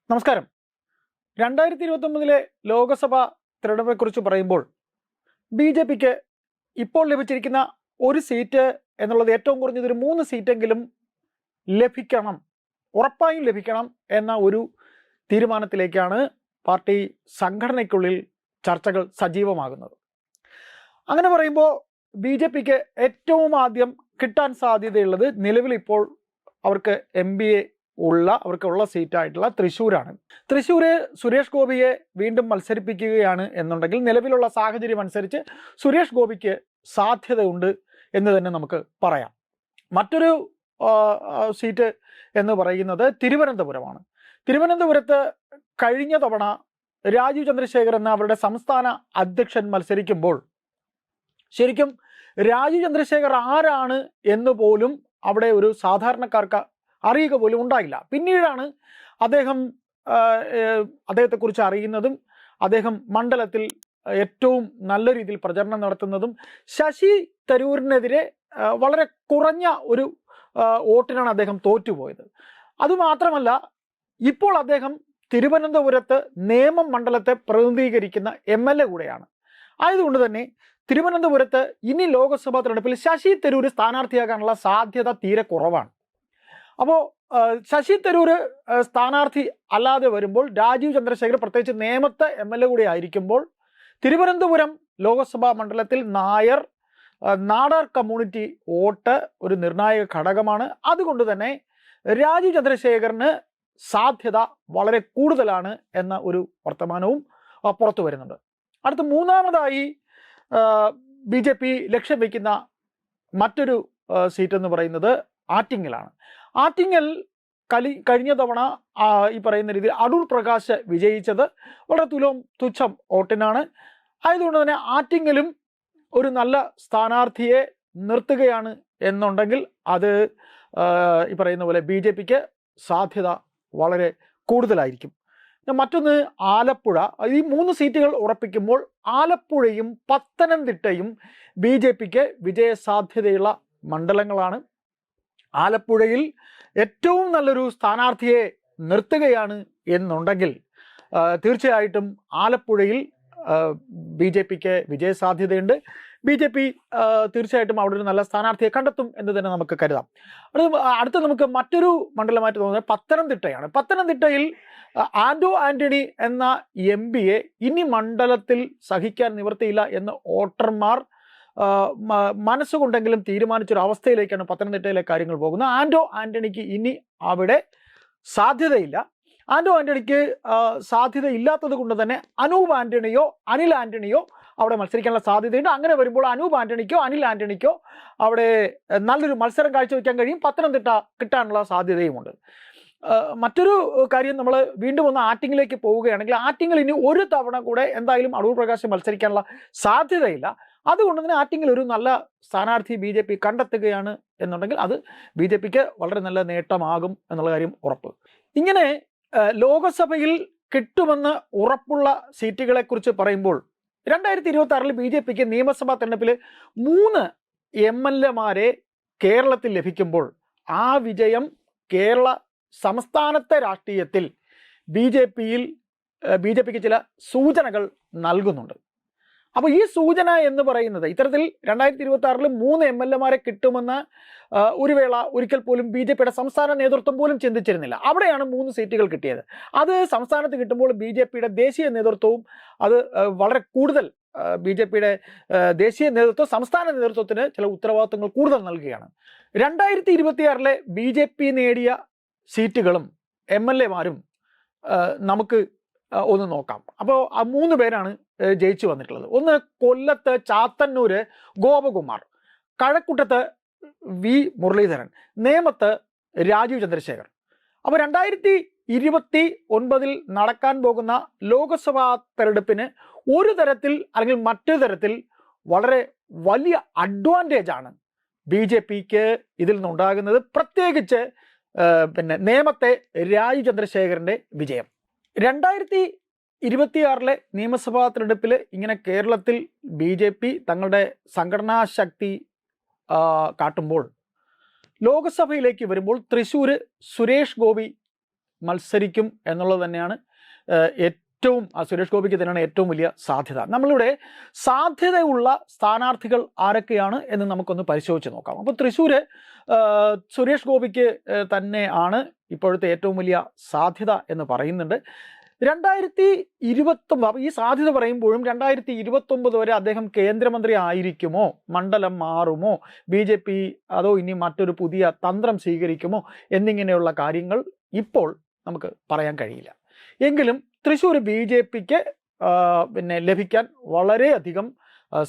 നമസ്കാരം. 2029 ലോക്സഭാ തെരഞ്ഞെടുപ്പിനെക്കുറിച്ച് പറയുമ്പോൾ B J പിക്ക് ഇപ്പോൾ ലഭിച്ചിരിക്കുന്ന ഒരു സീറ്റ് എന്നുള്ളത് ഏറ്റവും കുറഞ്ഞത് ഒരു 3 സീറ്റെങ്കിലും ലഭിക്കണം, ഉറപ്പായും ലഭിക്കണം എന്ന ഒരു തീരുമാനത്തിലേക്കാണ് പാർട്ടി സംഘടനയ്ക്കുള്ളിൽ ചർച്ചകൾ സജീവമാകുന്നത്. അങ്ങനെ പറയുമ്പോൾ ബി ജെ പിക്ക് ഏറ്റവും ആദ്യം കിട്ടാൻ സാധ്യതയുള്ളത് നിലവിൽ ഇപ്പോൾ അവർക്ക് അവർക്കുള്ള സീറ്റായിട്ടുള്ള തൃശ്ശൂരാണ്. തൃശ്ശൂര് സുരേഷ് ഗോപിയെ വീണ്ടും മത്സരിപ്പിക്കുകയാണ് എന്നുണ്ടെങ്കിൽ നിലവിലുള്ള സാഹചര്യം അനുസരിച്ച് സുരേഷ് ഗോപിക്ക് സാധ്യതയുണ്ട് എന്ന് തന്നെ നമുക്ക് പറയാം. മറ്റൊരു സീറ്റ് എന്ന് പറയുന്നത് തിരുവനന്തപുരമാണ്. തിരുവനന്തപുരത്ത് കഴിഞ്ഞ തവണ രാജീവ് ചന്ദ്രശേഖർ എന്ന അവരുടെ സംസ്ഥാന അധ്യക്ഷൻ മത്സരിക്കുമ്പോൾ ശരിക്കും രാജീവ് ചന്ദ്രശേഖർ ആരാണ് എന്ന് പോലും അവിടെ ഒരു സാധാരണക്കാർക്ക് അറിയുക പോലും ഉണ്ടായില്ല. പിന്നീടാണ് അദ്ദേഹത്തെക്കുറിച്ച് അറിയുന്നതും അദ്ദേഹം മണ്ഡലത്തിൽ ഏറ്റവും നല്ല രീതിയിൽ പ്രചരണം നടത്തുന്നതും ശശി തരൂരിനെതിരെ വളരെ കുറഞ്ഞ ഒരു വോട്ടിനാണ് അദ്ദേഹം തോറ്റുപോയത്. അതുമാത്രമല്ല, ഇപ്പോൾ അദ്ദേഹം തിരുവനന്തപുരത്ത് നേമം മണ്ഡലത്തെ പ്രതിനിധീകരിക്കുന്ന MLA കൂടെയാണ്. ആയതുകൊണ്ട് തന്നെ തിരുവനന്തപുരത്ത് ഇനി ലോക്സഭാ തെരഞ്ഞെടുപ്പിൽ ശശി തരൂർ സ്ഥാനാർത്ഥിയാകാനുള്ള സാധ്യത തീരെ കുറവാണ്. അപ്പോൾ ശശി തരൂർ സ്ഥാനാർത്ഥി അല്ലാതെ വരുമ്പോൾ രാജീവ് ചന്ദ്രശേഖർ പ്രത്യേകിച്ച് നേമത്തെ MLA കൂടി ആയിരിക്കുമ്പോൾ തിരുവനന്തപുരം ലോക്സഭാ മണ്ഡലത്തിൽ നാടാർ കമ്മ്യൂണിറ്റി വോട്ട് ഒരു നിർണായക ഘടകമാണ്. അതുകൊണ്ട് തന്നെ രാജീവ് ചന്ദ്രശേഖറിന് സാധ്യത വളരെ കൂടുതലാണ് എന്ന ഒരു വർത്തമാനവും പുറത്തു വരുന്നുണ്ട്. അടുത്ത മൂന്നാമതായി ബി ജെ പി ലക്ഷ്യം വയ്ക്കുന്ന മറ്റൊരു സീറ്റ് എന്ന് പറയുന്നത് ആറ്റിങ്ങലാണ്. ആറ്റിങ്ങൽ കഴിഞ്ഞ തവണ ഈ പറയുന്ന രീതിയിൽ അടൂർ പ്രകാശ് വിജയിച്ചത് വളരെ തുച്ഛം വോട്ടിനാണ്. ആയതുകൊണ്ട് തന്നെ ആറ്റിങ്ങലും ഒരു നല്ല സ്ഥാനാർത്ഥിയെ നിർത്തുകയാണ് എന്നുണ്ടെങ്കിൽ അത് ഈ പറയുന്ന പോലെ ബി ജെ പിക്ക് സാധ്യത വളരെ കൂടുതലായിരിക്കും. മറ്റൊന്ന് ആലപ്പുഴ. ഈ 3 സീറ്റുകൾ ഉറപ്പിക്കുമ്പോൾ ആലപ്പുഴയും പത്തനംതിട്ടയും ബി ജെ പിക്ക് വിജയസാധ്യതയുള്ള മണ്ഡലങ്ങളാണ്. ആലപ്പുഴയിൽ ഏറ്റവും നല്ലൊരു സ്ഥാനാർത്ഥിയെ നിർത്തുകയാണ് എന്നുണ്ടെങ്കിൽ തീർച്ചയായിട്ടും ആലപ്പുഴയിൽ ബി ജെ പിക്ക് വിജയസാധ്യതയുണ്ട്. ബി ജെ പി തീർച്ചയായിട്ടും അവിടെ ഒരു നല്ല സ്ഥാനാർത്ഥിയെ കണ്ടെത്തും എന്ന് തന്നെ നമുക്ക് കരുതാം. അടുത്ത നമുക്ക് മറ്റൊരു മണ്ഡലമായിട്ട് തോന്നുന്നത് പത്തനംതിട്ടയാണ്. പത്തനംതിട്ടയിൽ ആന്റോ ആന്റണി എന്ന MP ഇനി മണ്ഡലത്തിൽ സഹിക്കാൻ നിവൃത്തിയില്ല എന്ന് വോട്ടർമാർ മനസ്സുകൊണ്ടെങ്കിലും തീരുമാനിച്ചൊരു അവസ്ഥയിലേക്കാണ് പത്തനംതിട്ടയിലെ കാര്യങ്ങൾ പോകുന്നത്. ആന്റോ ആന്റണിക്ക് ഇനി അവിടെ സാധ്യതയില്ല. ആന്റോ ആന്റണിക്ക് സാധ്യത ഇല്ലാത്തത് കൊണ്ട് തന്നെ അനൂപ് ആന്റണിയോ അനിൽ ആന്റണിയോ അവിടെ മത്സരിക്കാനുള്ള സാധ്യതയുണ്ട്. അങ്ങനെ വരുമ്പോൾ അനൂപ് ആന്റണിക്കോ അനിൽ ആന്റണിക്കോ അവിടെ നല്ലൊരു മത്സരം കാഴ്ചവെക്കാൻ കഴിയും. പത്തനംതിട്ട കിട്ടാനുള്ള സാധ്യതയുമുണ്ട്. മറ്റൊരു കാര്യം, നമ്മൾ വീണ്ടും ഒന്ന് ആറ്റിങ്ങിലേക്ക് പോവുകയാണെങ്കിൽ ആറ്റിങ്ങിൽ ഇനി ഒരു തവണ കൂടെ എന്തായാലും അടൂർ പ്രകാശ് മത്സരിക്കാനുള്ള സാധ്യതയില്ല. അതുകൊണ്ട് തന്നെ ആറ്റിങ്ങിൽ ഒരു നല്ല സ്ഥാനാർത്ഥി ബി ജെ പി കണ്ടെത്തുകയാണ് എന്നുണ്ടെങ്കിൽ അത് ബി ജെ പിക്ക് വളരെ നല്ല നേട്ടമാകും എന്നുള്ള കാര്യം ഉറപ്പ്. ഇങ്ങനെ ലോകസഭയിൽ കിട്ടുമെന്ന് ഉറപ്പുള്ള സീറ്റുകളെ കുറിച്ച് പറയുമ്പോൾ 2026 ബി ജെ പിക്ക് നിയമസഭാ തെരഞ്ഞെടുപ്പിൽ 3 MLA കേരളത്തിൽ ലഭിക്കുമ്പോൾ ആ വിജയം കേരള സംസ്ഥാനത്തെ രാഷ്ട്രീയത്തിൽ ബി ജെ പിക്ക് ചില സൂചനകൾ നൽകുന്നുണ്ട്. അപ്പോൾ ഈ സൂചന എന്ന് പറയുന്നത് ഇത്തരത്തിൽ 2026 3 MLA കിട്ടുമെന്ന് ഒരിക്കൽ പോലും ബി ജെ പിയുടെ സംസ്ഥാന നേതൃത്വം പോലും ചിന്തിച്ചിരുന്നില്ല. അവിടെയാണ് 3 സീറ്റുകൾ കിട്ടിയത്. അത് സംസ്ഥാനത്ത് കിട്ടുമ്പോൾ ബി ജെ പിയുടെ ദേശീയ നേതൃത്വവും അത് വളരെ കൂടുതൽ ബി ജെ പിയുടെ ദേശീയ നേതൃത്വം സംസ്ഥാന നേതൃത്വത്തിന് ചില ഉത്തരവാദിത്വങ്ങൾ കൂടുതൽ നൽകുകയാണ്. 2026 ബി ജെ പി നേടിയ സീറ്റുകളും MLA നമുക്ക് ഒന്ന് നോക്കാം. അപ്പോൾ ആ 3 പേരാണ് ജയിച്ചു വന്നിട്ടുള്ളത്. ഒന്ന് കൊല്ലത്ത് ചാത്തന്നൂര് ഗോപകുമാർ, കഴക്കൂട്ടത്ത് വി മുരളീധരൻ, നേമത്ത് രാജീവ് ചന്ദ്രശേഖർ. അപ്പോൾ 2029 നടക്കാൻ പോകുന്ന ലോക്സഭാ തെരഞ്ഞെടുപ്പിന് ഒരു തരത്തിൽ അല്ലെങ്കിൽ മറ്റൊരു തരത്തിൽ വളരെ വലിയ അഡ്വാൻറ്റേജ് ആണ് ബി ജെ പിക്ക് ഇതിൽ നിന്നുണ്ടാകുന്നത്. പ്രത്യേകിച്ച് നേമത്തെ രാജീവ് ചന്ദ്രശേഖരൻ്റെ വിജയം. 2026 നിയമസഭാ തെരഞ്ഞെടുപ്പിൽ ഇങ്ങനെ കേരളത്തിൽ ബി ജെ പി തങ്ങളുടെ സംഘടനാ ശക്തി കാട്ടുമ്പോൾ ലോക്സഭയിലേക്ക് വരുമ്പോൾ തൃശ്ശൂർ സുരേഷ് ഗോപി മത്സരിക്കും എന്നുള്ളത് തന്നെയാണ് സുരേഷ് ഗോപിക്ക് തന്നെയാണ് ഏറ്റവും വലിയ സാധ്യത. നമ്മളിവിടെ സാധ്യതയുള്ള സ്ഥാനാർത്ഥികൾ ആരൊക്കെയാണ് എന്ന് നമുക്കൊന്ന് പരിശോധിച്ച് നോക്കാം. അപ്പോൾ തൃശ്ശൂര് സുരേഷ് ഗോപിക്ക് തന്നെയാണ് ഇപ്പോഴത്തെ ഏറ്റവും വലിയ സാധ്യത എന്ന് പറയുന്നുണ്ട്. 2029 ഈ സാധ്യത പറയുമ്പോഴും 2029 വരെ അദ്ദേഹം കേന്ദ്രമന്ത്രി ആയിരിക്കുമോ, മണ്ഡലം മാറുമോ, BJP അതോ ഇനി മറ്റൊരു പുതിയ തന്ത്രം സ്വീകരിക്കുമോ എന്നിങ്ങനെയുള്ള കാര്യങ്ങൾ ഇപ്പോൾ നമുക്ക് പറയാൻ കഴിയില്ല. എങ്കിലും തൃശ്ശൂർ BJPക്ക് ലഭിക്കാൻ വളരെയധികം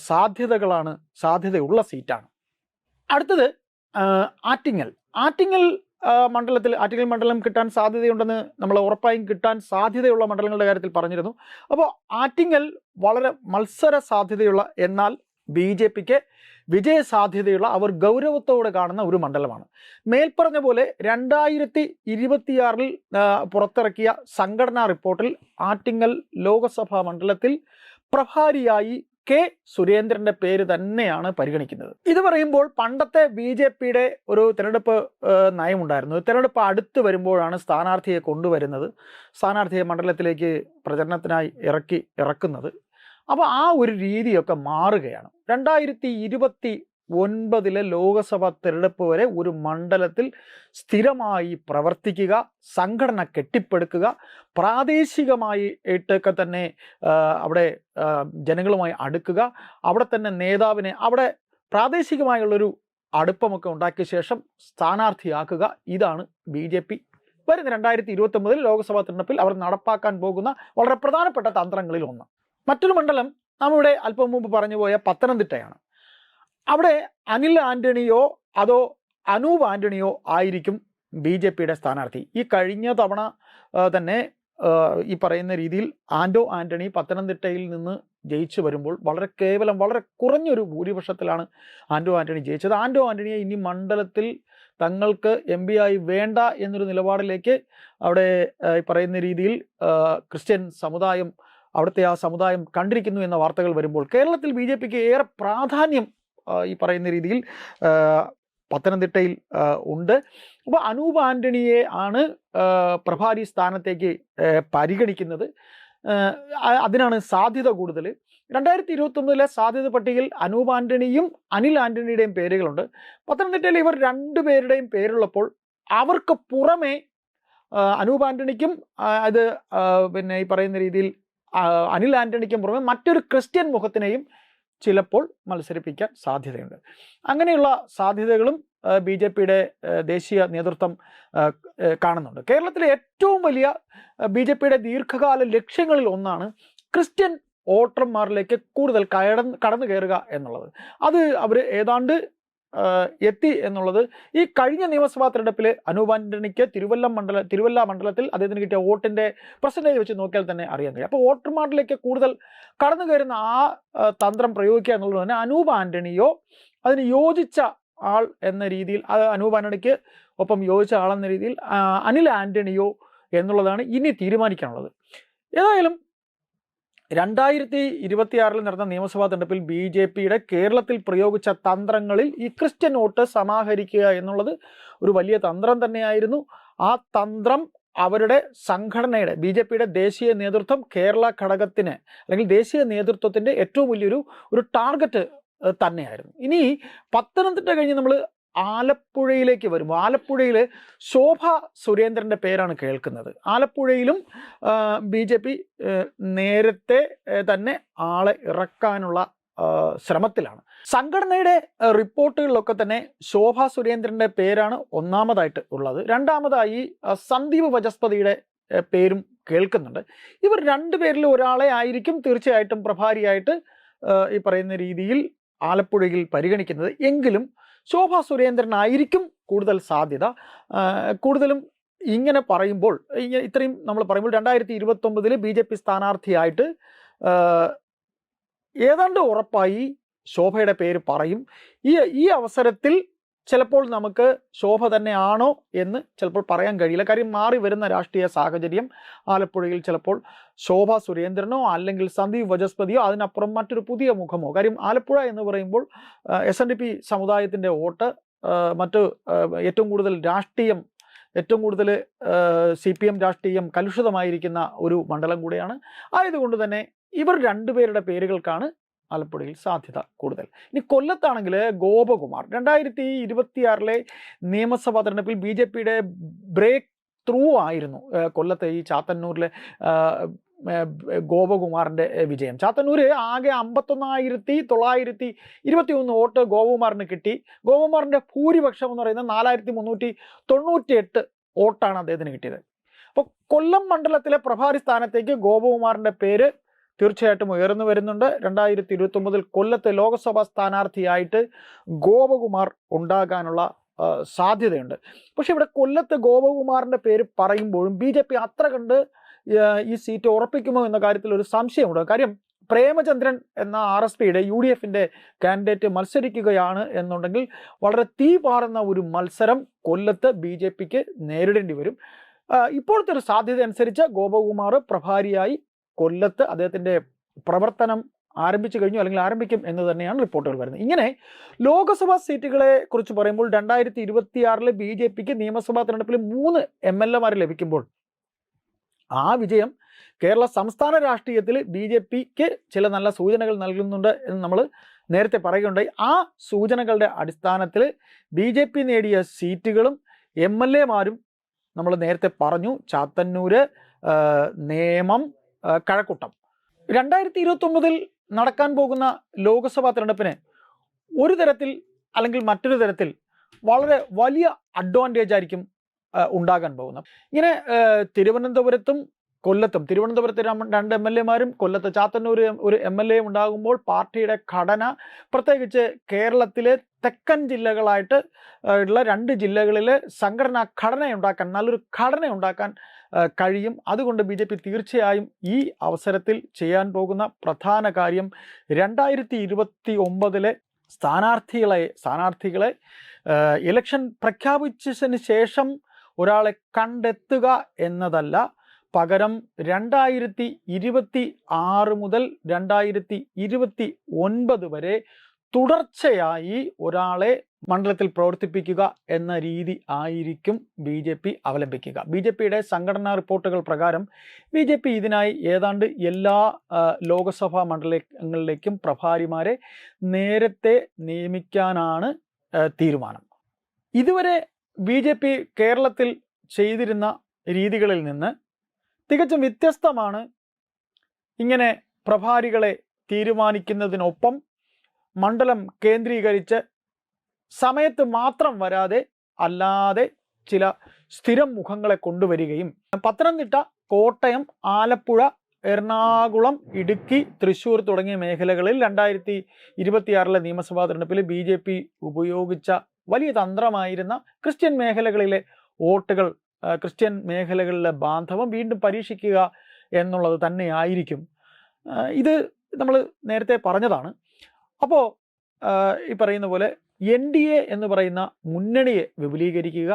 സാധ്യതയുള്ള സീറ്റാണ്. അടുത്തത് ആറ്റിങ്ങൽ മണ്ഡലം കിട്ടാൻ സാധ്യതയുണ്ടെന്ന് നമ്മൾ ഉറപ്പായും കിട്ടാൻ സാധ്യതയുള്ള മണ്ഡലങ്ങളുടെ കാര്യത്തിൽ പറഞ്ഞിരുന്നു. അപ്പോൾ ആറ്റിങ്ങൽ വളരെ മത്സര സാധ്യതയുള്ള, എന്നാൽ BJPക്ക് വിജയ സാധ്യതയുള്ള, അവർ ഗൗരവത്തോടെ കാണുന്ന ഒരു മണ്ഡലമാണ്. മേൽപ്പറഞ്ഞ പോലെ 2026 പുറത്തിറക്കിയ സംഘടനാ റിപ്പോർട്ടിൽ ആറ്റിങ്ങൽ ലോകസഭാ മണ്ഡലത്തിൽ പ്രഭാരിയായി കെ സുരേന്ദ്രന്റെ പേര് തന്നെയാണ് പരിഗണിക്കുന്നത്. ഇത് പറയുമ്പോൾ പണ്ടത്തെ BJPയുടെ ഒരു തിരഞ്ഞെടുപ്പ് നയമുണ്ടായിരുന്നു. തിരഞ്ഞെടുപ്പ് അടുത്ത് വരുമ്പോഴാണ് സ്ഥാനാർത്ഥിയെ കൊണ്ടുവരുന്നത്, സ്ഥാനാർത്ഥിയെ മണ്ഡലത്തിലേക്ക് പ്രചരണത്തിനായി ഇറക്കുന്നത്. അപ്പോൾ ആ ഒരു രീതിയൊക്കെ മാറുകയാണ്. 2029 ലോകസഭാ തിരഞ്ഞെടുപ്പ് വരെ ഒരു മണ്ഡലത്തിൽ സ്ഥിരമായി പ്രവർത്തിക്കുക, സംഘടന കെട്ടിപ്പടുക്കുക, പ്രാദേശികമായിട്ടൊക്കെ തന്നെ അവിടെ ജനങ്ങളുമായി അടുക്കുക, അവിടെ തന്നെ നേതാവിനെ അവിടെ പ്രാദേശികമായുള്ളൊരു അടുപ്പമൊക്കെ ഉണ്ടാക്കിയ ശേഷം സ്ഥാനാർത്ഥിയാക്കുക. ഇതാണ് BJP വരുന്ന 2029 ലോക്സഭാ തെരഞ്ഞെടുപ്പിൽ അവർ നടപ്പാക്കാൻ പോകുന്ന വളരെ പ്രധാനപ്പെട്ട തന്ത്രങ്ങളിൽ ഒന്ന്. മറ്റൊരു മണ്ഡലം നമ്മുടെ അല്പം മുമ്പ് പറഞ്ഞുപോയ പത്തനംതിട്ടയാണ്. അവിടെ അനിൽ ആന്റണിയോ അതോ അനൂപ് ആന്റണിയോ ആയിരിക്കും BJPയുടെ സ്ഥാനാർത്ഥി. ഈ കഴിഞ്ഞ തവണ തന്നെ ഈ പറയുന്ന രീതിയിൽ ആന്റണി പത്തനംതിട്ടയിൽ നിന്ന് ജയിച്ചു വരുമ്പോൾ വളരെ കുറഞ്ഞൊരു ഭൂരിപക്ഷത്തിലാണ് ആന്റണി ജയിച്ചത്. ആന്റണിയെ ഇനി മണ്ഡലത്തിൽ തങ്ങൾക്ക് MP ആയി വേണ്ട എന്നൊരു നിലപാടിലേക്ക് അവിടെ ഈ പറയുന്ന രീതിയിൽ ക്രിസ്ത്യൻ സമുദായം, അവിടുത്തെ ആ സമുദായം കണ്ടിരിക്കുന്നു എന്ന വാർത്തകൾ വരുമ്പോൾ കേരളത്തിൽ BJPക്ക് ഏറെ പ്രാധാന്യം ഈ പറയുന്ന രീതിയിൽ പത്തനംതിട്ടയിൽ ഉണ്ട്. അപ്പോൾ അനൂപ് ആന്റണിയെ ആണ് പ്രഭാരി സ്ഥാനത്തേക്ക് പരിഗണിക്കുന്നത്. അതിനാണ് സാധ്യത കൂടുതൽ. 2029 സാധ്യത പട്ടികയിൽ അനൂപ് ആന്റണിയും അനിൽ ആന്റണിയുടെയും പേരുകളുണ്ട്. പത്തനംതിട്ടയിൽ ഇവർ രണ്ടുപേരുടെയും പേരുള്ളപ്പോൾ അവർക്ക് പുറമെ അനൂപ് ആന്റണിക്കും അത് ഈ പറയുന്ന രീതിയിൽ അനിൽ ആന്റണിക്കും പുറമെ മറ്റൊരു ക്രിസ്ത്യൻ മുഖത്തിനെയും ചിലപ്പോൾ മത്സരിപ്പിക്കാൻ സാധ്യതയുണ്ട്. അങ്ങനെയുള്ള സാധ്യതകളും BJPയുടെ ദേശീയ നേതൃത്വം കാണുന്നുണ്ട്. കേരളത്തിലെ ഏറ്റവും വലിയ BJPയുടെ ദീർഘകാല ലക്ഷ്യങ്ങളിൽ ഒന്നാണ് ക്രിസ്ത്യൻ വോട്ടർമാരിലേക്ക് കൂടുതൽ കടന്നു കയറുക എന്നുള്ളത്. അത് അവർ ഏതാണ്ട് എത്തി എന്നുള്ളത് ഈ കഴിഞ്ഞ നിയമസഭാ തെരഞ്ഞെടുപ്പിൽ അനൂപ് ആന്റണിക്ക് തിരുവല്ല മണ്ഡലത്തിൽ അദ്ദേഹത്തിന് കിട്ടിയ വോട്ടിന്റെ പെർസെൻറ്റേജ് വെച്ച് നോക്കിയാൽ തന്നെ അറിയാൻ കഴിയും. അപ്പോൾ വോട്ടർമാരിലേക്ക് കൂടുതൽ കടന്നു കയറുന്ന ആ തന്ത്രം പ്രയോഗിക്കുക എന്നുള്ളത് തന്നെ അനൂപ് ആന്റണിയോ അതിന് യോജിച്ച ആൾ എന്ന രീതിയിൽ, അനൂപ് ആന്റണിക്ക് ഒപ്പം യോജിച്ച ആളെന്ന രീതിയിൽ അനിൽ ആന്റണിയോ എന്നുള്ളതാണ് ഇനി തീരുമാനിക്കാനുള്ളത്. ഏതായാലും 2026 നടന്ന നിയമസഭാ തെരഞ്ഞെടുപ്പിൽ BJPയുടെ കേരളത്തിൽ പ്രയോഗിച്ച തന്ത്രങ്ങളിൽ ഈ ക്രിസ്ത്യൻ വോട്ട് സമാഹരിക്കുക എന്നുള്ളത് ഒരു വലിയ തന്ത്രം തന്നെയായിരുന്നു. ആ തന്ത്രം അവരുടെ സംഘടനയുടെ BJPയുടെ ദേശീയ നേതൃത്വം കേരള ഘടകത്തിന് അല്ലെങ്കിൽ ദേശീയ നേതൃത്വത്തിൻ്റെ ഏറ്റവും വലിയൊരു ടാർഗറ്റ് തന്നെയായിരുന്നു. ഇനി പത്തനംതിട്ട കഴിഞ്ഞ് നമ്മൾ ആലപ്പുഴയിലേക്ക് വരുമ്പോൾ ആലപ്പുഴയിൽ ശോഭ സുരേന്ദ്രൻ്റെ പേരാണ് കേൾക്കുന്നത്. ആലപ്പുഴയിലും BJP നേരത്തെ തന്നെ ആളെ ഇറക്കാനുള്ള ശ്രമത്തിലാണ്. സംഘടനയുടെ റിപ്പോർട്ടുകളിലൊക്കെ തന്നെ ശോഭ സുരേന്ദ്രൻ്റെ പേരാണ് ഒന്നാമതായിട്ട് ഉള്ളത്. രണ്ടാമതായി സന്ദീപ് വചസ്പതിയുടെ പേരും കേൾക്കുന്നുണ്ട്. ഇവർ രണ്ടുപേരിൽ ഒരാളെ ആയിരിക്കും തീർച്ചയായിട്ടും പ്രഭാരിയായിട്ട് ഈ പറയുന്ന രീതിയിൽ ആലപ്പുഴയിൽ പരിഗണിക്കുന്നത്. എങ്കിലും ശോഭ സുരേന്ദ്രനായിരിക്കും കൂടുതൽ സാധ്യത. കൂടുതലും ഇങ്ങനെ പറയുമ്പോൾ ഇത്രയും നമ്മൾ പറയുമ്പോൾ 2029 BJP സ്ഥാനാർത്ഥിയായിട്ട് ഏതാണ്ട് ഉറപ്പായി ശോഭയുടെ പേര് പറയും. ഈ അവസരത്തിൽ ചിലപ്പോൾ നമുക്ക് ശോഭ തന്നെയാണോ എന്ന് ചിലപ്പോൾ പറയാൻ കഴിയില്ല. കാര്യം മാറി വരുന്ന രാഷ്ട്രീയ സാഹചര്യം ആലപ്പുഴയിൽ ചിലപ്പോൾ ശോഭ സുരേന്ദ്രനോ അല്ലെങ്കിൽ സന്ദീപ് വചസ്പതിയോ അതിനപ്പുറം മറ്റൊരു പുതിയ മുഖമോ. കാര്യം ആലപ്പുഴ എന്ന് പറയുമ്പോൾ SNDP സമുദായത്തിൻ്റെ വോട്ട്, മറ്റ് ഏറ്റവും കൂടുതൽ രാഷ്ട്രീയം ഏറ്റവും കൂടുതൽ CPM രാഷ്ട്രീയം കലുഷിതമായിരിക്കുന്ന ഒരു മണ്ഡലം കൂടിയാണ്. ആയതുകൊണ്ട് തന്നെ ഇവർ രണ്ടുപേരുടെ പേരുകൾക്കാണ് ആലപ്പുഴയിൽ സാധ്യത കൂടുതൽ. ഇനി കൊല്ലത്താണെങ്കിൽ ഗോപകുമാർ 2026 നിയമസഭാ തെരഞ്ഞെടുപ്പിൽ BJPയുടെ ബ്രേക്ക് ത്രൂ ആയിരുന്നു കൊല്ലത്തെ ഈ ചാത്തന്നൂരിലെ ഗോപകുമാറിൻ്റെ വിജയം. ചാത്തന്നൂർ ആകെ 51,921 വോട്ട് ഗോപകുമാറിന് കിട്ടി. ഗോപകുമാറിൻ്റെ ഭൂരിപക്ഷം എന്ന് പറയുന്നത് 4,398 വോട്ടാണ് അദ്ദേഹത്തിന് കിട്ടിയത്. അപ്പോൾ കൊല്ലം മണ്ഡലത്തിലെ പ്രഭാരി സ്ഥാനത്തേക്ക് ഗോപകുമാറിൻ്റെ പേര് തീർച്ചയായിട്ടും ഉയർന്നു വരുന്നുണ്ട്. 2029 കൊല്ലത്തെ ലോക്സഭാ സ്ഥാനാർത്ഥിയായിട്ട് ഗോപകുമാർ ഉണ്ടാകാനുള്ള സാധ്യതയുണ്ട്. പക്ഷെ ഇവിടെ കൊല്ലത്ത് ഗോപകുമാറിൻ്റെ പേര് പറയുമ്പോഴും BJP അത്ര കണ്ട് ഈ സീറ്റ് ഉറപ്പിക്കുമോ എന്ന കാര്യത്തിൽ ഒരു സംശയമുണ്ട്. കാര്യം പ്രേമചന്ദ്രൻ എന്ന RSPയുടെ UDFന്റെ കാൻഡിഡേറ്റ് മത്സരിക്കുകയാണ് എന്നുണ്ടെങ്കിൽ വളരെ തീ പാറുന്ന ഒരു മത്സരം കൊല്ലത്ത് BJPക്ക് നേരിടേണ്ടി വരും. ഇപ്പോഴത്തെ ഒരു സാധ്യത അനുസരിച്ച് ഗോപകുമാർ പ്രഭാരിയായി കൊല്ലത്ത് അദ്ദേഹത്തിൻ്റെ പ്രവർത്തനം ആരംഭിച്ചു കഴിഞ്ഞു, അല്ലെങ്കിൽ ആരംഭിക്കും എന്ന് തന്നെയാണ് റിപ്പോർട്ടുകൾ വരുന്നത്. ഇങ്ങനെ ലോക്സഭാ സീറ്റുകളെ കുറിച്ച് പറയുമ്പോൾ 2026 BJPക്ക് നിയമസഭാ തെരഞ്ഞെടുപ്പിൽ 3 MLA ലഭിക്കുമ്പോൾ ആ വിജയം കേരള സംസ്ഥാന രാഷ്ട്രീയത്തിൽ BJPക്ക് ചില നല്ല സൂചനകൾ നൽകുന്നുണ്ട് എന്ന് നമ്മൾ നേരത്തെ പറയുകയുണ്ടായി. ആ സൂചനകളുടെ അടിസ്ഥാനത്തിൽ BJP നേടിയ സീറ്റുകളും MLAമാരും നമ്മൾ നേരത്തെ പറഞ്ഞു. ചാത്തന്നൂര്, നേമം, കഴക്കൂട്ടം. 2029 നടക്കാൻ പോകുന്ന ലോക്സഭാ തെരഞ്ഞെടുപ്പിന് ഒരു തരത്തിൽ അല്ലെങ്കിൽ മറ്റൊരു തരത്തിൽ വളരെ വലിയ അഡ്വാൻറ്റേജ് ആയിരിക്കും ഉണ്ടാകാൻ പോകുന്നത്. ഇങ്ങനെ തിരുവനന്തപുരത്തും കൊല്ലത്തും, തിരുവനന്തപുരത്ത് 2 MLAമാരും കൊല്ലത്ത് ചാത്തന്നൂർ ഒരു MLA ഉണ്ടാകുമ്പോൾ പാർട്ടിയുടെ ഘടന, പ്രത്യേകിച്ച് കേരളത്തിലെ തെക്കൻ ജില്ലകളായിട്ട് ഉള്ള 2 ജില്ലകളിൽ സംഘടനാ ഘടനയുണ്ടാക്കാൻ, നല്ലൊരു ഘടനയുണ്ടാക്കാൻ കഴിയും. അതുകൊണ്ട് BJP തീർച്ചയായും ഈ അവസരത്തിൽ ചെയ്യാൻ പോകുന്ന പ്രധാന കാര്യം 2029 സ്ഥാനാർത്ഥികളെ ഇലക്ഷൻ പ്രഖ്യാപിച്ചതിന് ശേഷം ഒരാളെ കണ്ടെത്തുക എന്നതല്ല, പകരം 2026 മുതൽ 2029 വരെ തുടർച്ചയായി ഒരാളെ മണ്ഡലത്തിൽ പ്രവർത്തിപ്പിക്കുക എന്ന രീതി ആയിരിക്കും BJP അവലംബിക്കുക. BJPയുടെ സംഘടനാ റിപ്പോർട്ടുകൾ പ്രകാരം BJP ഇതിനായി ഏതാണ്ട് എല്ലാ ലോക്സഭാ മണ്ഡലങ്ങളിലേക്കും പ്രഭാരിമാരെ നേരത്തെ നിയമിക്കാനാണ് തീരുമാനം. ഇതുവരെ BJP കേരളത്തിൽ ചെയ്തിരുന്ന രീതികളിൽ നിന്ന് തികച്ചും വ്യത്യസ്തമാണ് ഇങ്ങനെ പ്രഭാരികളെ തീരുമാനിക്കുന്നതിനൊപ്പം മണ്ഡലം കേന്ദ്രീകരിച്ച് സമയത്ത് മാത്രം വരാതെ അല്ലാതെ ചില സ്ഥിരം മുഖങ്ങളെ കൊണ്ടുവരികയും പത്തനംതിട്ട, കോട്ടയം, ആലപ്പുഴ, എറണാകുളം, ഇടുക്കി, തൃശ്ശൂർ തുടങ്ങിയ മേഖലകളിൽ 2026 നിയമസഭാ തെരഞ്ഞെടുപ്പിൽ BJP ഉപയോഗിച്ച വലിയ തന്ത്രമായിരുന്ന ക്രിസ്ത്യൻ മേഖലകളിലെ വോട്ടുകൾ, ക്രിസ്ത്യൻ മേഖലകളിലെ ബാന്ധവം വീണ്ടും പരീക്ഷിക്കുക എന്നുള്ളത് തന്നെയായിരിക്കും. ഇത് നമ്മൾ നേരത്തെ പറഞ്ഞതാണ്. അപ്പോൾ ഈ പറയുന്ന പോലെ NDA എന്ന് പറയുന്ന മുന്നണിയെ വിപുലീകരിക്കുക.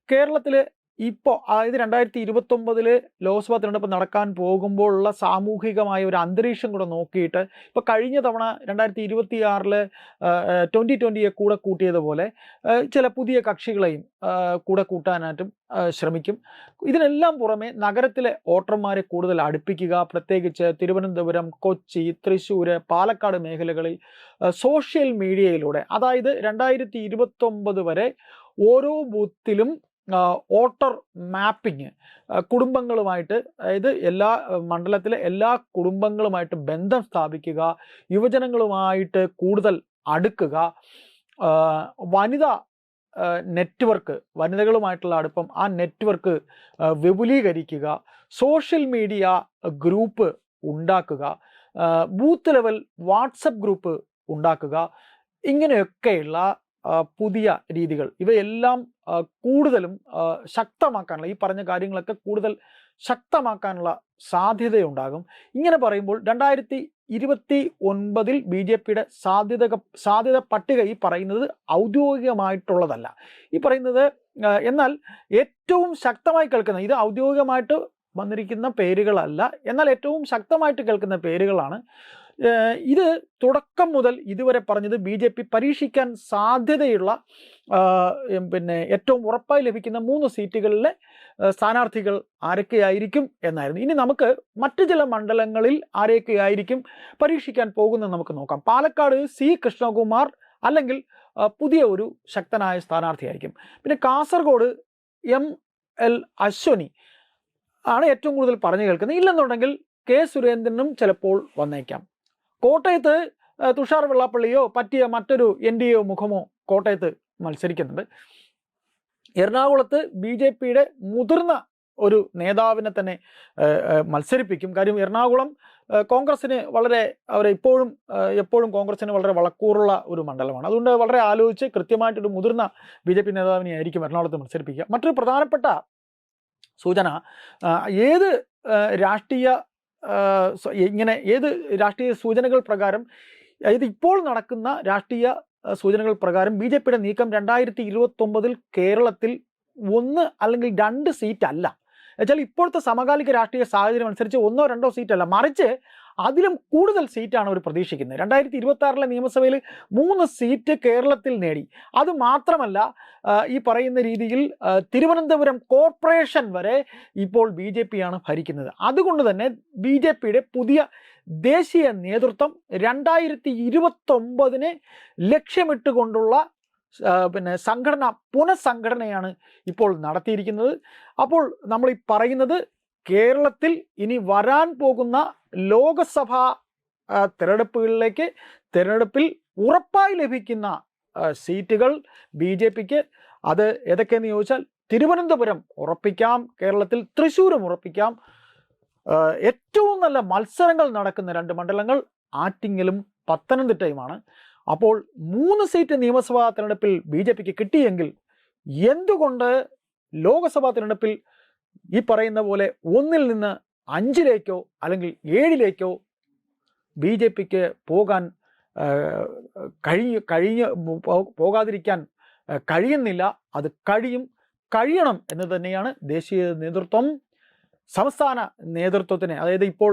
കേരളത്തിൽ ഇപ്പോൾ അതായത് 2029 ലോക്സഭാ തെരഞ്ഞെടുപ്പ് നടക്കാൻ പോകുമ്പോഴുള്ള സാമൂഹികമായ ഒരു അന്തരീക്ഷം കൂടെ നോക്കിയിട്ട്, ഇപ്പോൾ കഴിഞ്ഞ തവണ 2026 2020 കൂടെ കൂട്ടിയതുപോലെ ചില പുതിയ കക്ഷികളെയും കൂടെ കൂട്ടാനായിട്ടും ശ്രമിക്കും. ഇതിനെല്ലാം പുറമെ നഗരത്തിലെ വോട്ടർമാരെ കൂടുതൽ അടുപ്പിക്കുക, പ്രത്യേകിച്ച് തിരുവനന്തപുരം, കൊച്ചി, തൃശ്ശൂർ, പാലക്കാട് മേഖലകളിൽ സോഷ്യൽ മീഡിയയിലൂടെ, അതായത് 2029 വരെ ഓരോ ബൂത്തിലും വോട്ടർ മാപ്പിംഗ് കുടുംബങ്ങളുമായിട്ട്, അതായത് എല്ലാ മണ്ഡലത്തിലെ എല്ലാ കുടുംബങ്ങളുമായിട്ട് ബന്ധം സ്ഥാപിക്കുക, യുവജനങ്ങളുമായിട്ട് കൂടുതൽ അടുക്കുക, വനിതാ നെറ്റ്വർക്ക്, വനിതകളുമായിട്ടുള്ള അടുപ്പം, ആ നെറ്റ്വർക്ക് വിപുലീകരിക്കുക, സോഷ്യൽ മീഡിയ ഗ്രൂപ്പ് ഉണ്ടാക്കുക, ബൂത്ത് ലെവൽ വാട്സപ്പ് ഗ്രൂപ്പ് ഉണ്ടാക്കുക, ഇങ്ങനെയൊക്കെയുള്ള പുതിയ രീതികൾ, ഇവയെല്ലാം കൂടുതലും ശക്തമാക്കാനുള്ള, ഈ പറഞ്ഞ കാര്യങ്ങളൊക്കെ കൂടുതൽ ശക്തമാക്കാനുള്ള സാധ്യതയുണ്ടാകും. ഇങ്ങനെ പറയുമ്പോൾ 2029 BJPയുടെ സാധ്യത പട്ടിക ഈ പറയുന്നത് ഔദ്യോഗികമായിട്ടുള്ളതല്ല. ഈ പറയുന്നത് എന്നാൽ ഏറ്റവും ശക്തമായി കേൾക്കുന്ന, ഇത് ഔദ്യോഗികമായിട്ട് വന്നിരിക്കുന്ന പേരുകളല്ല, എന്നാൽ ഏറ്റവും ശക്തമായിട്ട് കേൾക്കുന്ന പേരുകളാണ്. ഇത് തുടക്കം മുതൽ ഇതുവരെ പറഞ്ഞത് BJP പരീക്ഷിക്കാൻ സാധ്യതയുള്ള ഏറ്റവും ഉറപ്പായി ലഭിക്കുന്ന 3 സീറ്റുകളിലെ സ്ഥാനാർത്ഥികൾ ആരൊക്കെയായിരിക്കും എന്നായിരുന്നു. ഇനി നമുക്ക് മറ്റു ചില മണ്ഡലങ്ങളിൽ ആരൊക്കെയായിരിക്കും പരീക്ഷിക്കാൻ പോകുന്നത് നമുക്ക് നോക്കാം. പാലക്കാട് C. കൃഷ്ണകുമാർ അല്ലെങ്കിൽ പുതിയ ഒരു ശക്തനായ സ്ഥാനാർത്ഥിയായിരിക്കും. പിന്നെ കാസർഗോഡ് ML അശ്വനി ആണ് ഏറ്റവും കൂടുതൽ പറഞ്ഞു കേൾക്കുന്നത്. ഇല്ലെന്നുണ്ടെങ്കിൽ K. സുരേന്ദ്രനും ചിലപ്പോൾ വന്നേക്കാം. കോട്ടയത്ത് തുഷാർ വെള്ളാപ്പള്ളിയോ പറ്റിയ മറ്റൊരു NDA മുഖമോ കോട്ടയത്ത് മത്സരിക്കുന്നുണ്ട്. എറണാകുളത്ത് BJPയുടെ മുതിർന്ന ഒരു നേതാവിനെ തന്നെ മത്സരിപ്പിക്കും. കാര്യം എറണാകുളം കോൺഗ്രസിന് എപ്പോഴും കോൺഗ്രസിന് വളരെ വളക്കൂറുള്ള ഒരു മണ്ഡലമാണ്. അതുകൊണ്ട് വളരെ ആലോചിച്ച് കൃത്യമായിട്ടൊരു മുതിർന്ന BJP നേതാവിനെ ആയിരിക്കും എറണാകുളത്ത് മത്സരിപ്പിക്കുക. മറ്റൊരു പ്രധാനപ്പെട്ട സൂചന, ഏത് രാഷ്ട്രീയ സൂചനകൾ പ്രകാരം, അതായത് ഇപ്പോൾ നടക്കുന്ന രാഷ്ട്രീയ സൂചനകൾ പ്രകാരം BJPയുടെ നീക്കം 2029 കേരളത്തിൽ 1 അല്ലെങ്കിൽ 2 സീറ്റ് അല്ല. എന്നുവെച്ചാൽ ഇപ്പോഴത്തെ സമകാലിക രാഷ്ട്രീയ സാഹചര്യം അനുസരിച്ച് 1 2 സീറ്റല്ല, മറിച്ച് അതിലും കൂടുതൽ സീറ്റാണ് അവർ പ്രതീക്ഷിക്കുന്നത്. 2026 നിയമസഭയിൽ 3 സീറ്റ് കേരളത്തിൽ നേടി. അത് മാത്രമല്ല, ഈ പറയുന്ന രീതിയിൽ തിരുവനന്തപുരം കോർപ്പറേഷൻ വരെ ഇപ്പോൾ BJPയാണ് ഭരിക്കുന്നത്. അതുകൊണ്ട് തന്നെ BJPയുടെ പുതിയ ദേശീയ നേതൃത്വം 2029 ലക്ഷ്യമിട്ടുകൊണ്ടുള്ള പുനഃസംഘടനയാണ് ഇപ്പോൾ നടത്തിയിരിക്കുന്നത്. അപ്പോൾ നമ്മൾ ഈ പറയുന്നത് കേരളത്തിൽ ഇനി വരാൻ പോകുന്ന ലോകസഭാ തിരഞ്ഞെടുപ്പിൽ ഉറപ്പായി ലഭിക്കുന്ന സീറ്റുകൾ BJPക്ക് അത് ഏതൊക്കെയെന്ന് ചോദിച്ചാൽ തിരുവനന്തപുരം ഉറപ്പിക്കാം, കേരളത്തിൽ തൃശ്ശൂരും ഉറപ്പിക്കാം. ഏറ്റവും നല്ല മത്സരങ്ങൾ നടക്കുന്ന 2 മണ്ഡലങ്ങൾ ആറ്റിങ്ങലും പത്തനംതിട്ടയുമാണ്. അപ്പോൾ 3 സീറ്റ് നിയമസഭാ തിരഞ്ഞെടുപ്പിൽ BJPക്ക് കിട്ടിയെങ്കിൽ എന്തുകൊണ്ട് ലോകസഭാ തിരഞ്ഞെടുപ്പിൽ ഈ പറയുന്ന പോലെ 1 നിന്ന് 5 അല്ലെങ്കിൽ 7 BJPക്ക് പോകാൻ പോകാതിരിക്കാൻ കഴിയുന്നില്ല? അത് കഴിയണം എന്ന് തന്നെയാണ് ദേശീയ നേതൃത്വം സംസ്ഥാന നേതൃത്വത്തിന്, അതായത് ഇപ്പോൾ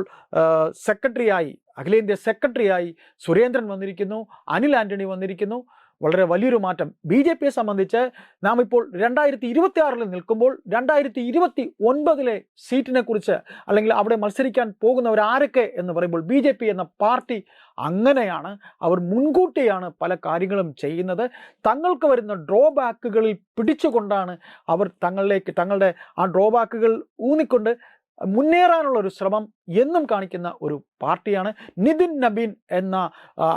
അഖിലേന്ത്യാ സെക്രട്ടറിയായി സുരേന്ദ്രൻ വന്നിരിക്കുന്നു, അനിൽ ആന്റണി വന്നിരിക്കുന്നു. വളരെ വലിയൊരു മാറ്റം BJPയെ സംബന്ധിച്ച്. നാം ഇപ്പോൾ 2026 നിൽക്കുമ്പോൾ 2029 സീറ്റിനെ കുറിച്ച് അല്ലെങ്കിൽ അവിടെ മത്സരിക്കാൻ പോകുന്നവർ ആരൊക്കെ എന്ന് പറയുമ്പോൾ BJP എന്ന പാർട്ടി അങ്ങനെയാണ്. അവർ മുൻകൂട്ടിയാണ് പല കാര്യങ്ങളും ചെയ്യുന്നത്. തങ്ങൾക്ക് വരുന്ന ഡ്രോബാക്കുകളിൽ പിടിച്ചുകൊണ്ടാണ് അവർ തങ്ങളുടെ ആ ഡ്രോബാക്കുകൾ ഊന്നിക്കൊണ്ട് മുന്നേറാനുള്ള ഒരു ശ്രമം എന്നും കാണിക്കുന്ന ഒരു പാർട്ടിയാണ്. നിതിൻ നബീൻ എന്ന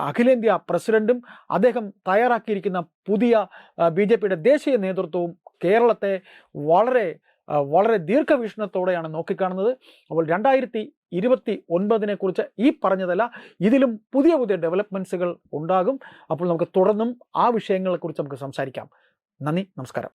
അഖിലേന്ത്യാ പ്രസിഡന്റും അദ്ദേഹം തയ്യാറാക്കിയിരിക്കുന്ന പുതിയ BJPയുടെ ദേശീയ നേതൃത്വവും കേരളത്തെ വളരെ ദീർഘവീക്ഷണത്തോടെയാണ് നോക്കിക്കാണുന്നത്. അപ്പോൾ 2029 കുറിച്ച് ഈ പറഞ്ഞതല്ല, ഇതിലും പുതിയ ഡെവലപ്മെന്റ്സുകൾ ഉണ്ടാകും. അപ്പോൾ നമുക്ക് തുടർന്നും ആ വിഷയങ്ങളെക്കുറിച്ച് നമുക്ക് സംസാരിക്കാം. നന്ദി, നമസ്കാരം.